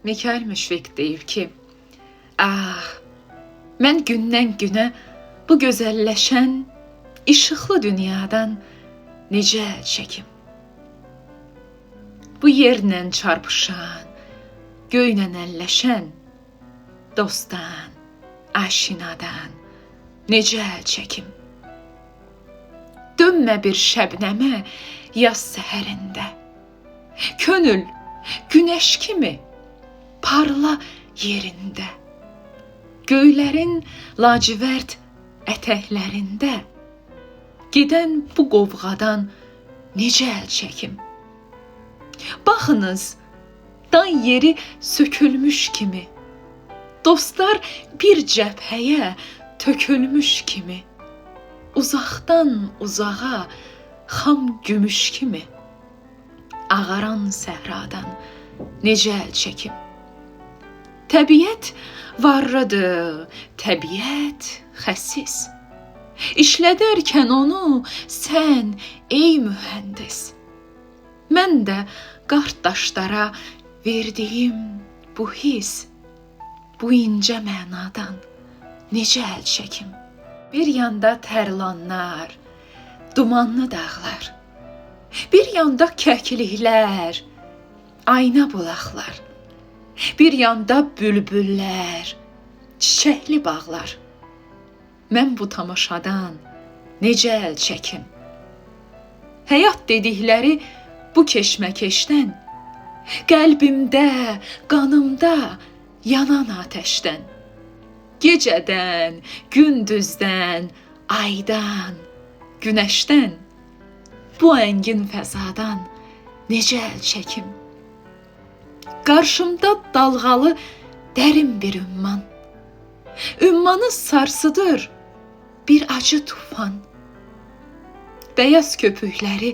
Mikail Müşfiq deyir ki, mən gündən günə bu gözəlləşən, işıqlı dünyadan necə əl çəkim? Bu yerlə çarpışan, göylə əlləşən, dostdan, aşinadan necə əl çəkim? Dönmə bir şəbnəmə yaz səhərində, könül günəş kimi parla yerində, göylərin lacivərd ətəklərində gedən bu qovğadan necə əl çəkim? Baxınız, dan yeri sökülmüş kimi, dostlar bir cəbhəyə tökülmüş kimi, uzaqdan uzağa xam gümüş kimi, ağaran səhradan necə əl çəkim? Təbiət varlıdır, təbiət xəsis. İşlədərkən onu sən, ey mühəndis, mən də qart daşlara verdiyim bu his, bu incə mənadan necə əl çəkim? Bir yanda tərlanlar, dumanlı dağlar, bir yanda kəkliklər, ayna bulaqlar, bir yanda bülbüllər, çiçəkli bağlar. Mən bu tamaşadan necə əl çəkim? Həyat dedikləri bu keşməkeşdən, qəlbimdə, qanımda yanan atəşdən, gecədən, gündüzdən, aydan, günəşdən, bu əngin fəzadan necə əl çəkim? Qarşımda dalğalı dərin bir ümman, ümmanı sarsıdır bir acı tufan, bəyaz köpükləri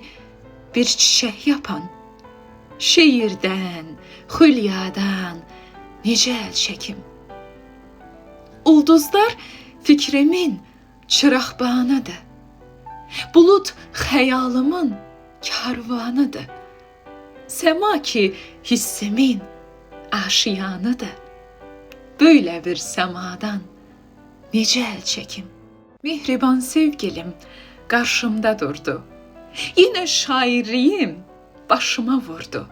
bir çiçək yapan, şeirdən, xülyadan necə əl çəkim? Ulduzlar fikrimin çıraqbanıdır, bulud xəyalımın karvanıdır, səma ki hissimin aşiyanıdır, böyle bir səmadan necə əl çəkim? Mehriban sevgilim qarşımda durdu, yenə şairliyim başıma vurdu,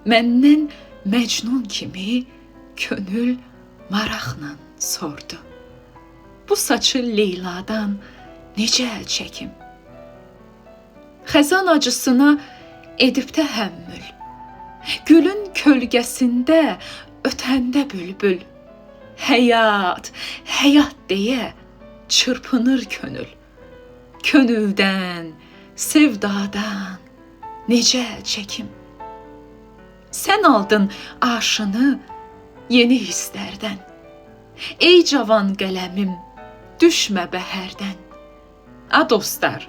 məndən Məcnun kimi könül maraqla sordu. Bu saçı Leyladan necə əl çəkim? Xəzan acısına edib təhəmmül, gülün kölgəsində ötəndə bülbül, həyat, həyat deyə çırpınır könül, könüldən, sevdadan necə əl çəkim? Sən aldın aşını yeni hisslərdən, ey cavan qələmim, düşmə bəhərdən. A dostlar,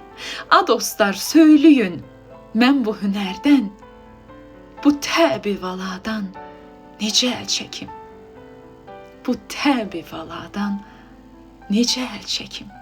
söyləyin, mən bu hünərdən, bu təbi valadan necə əl çəkim? Bu təbi valadan necə əl çəkim?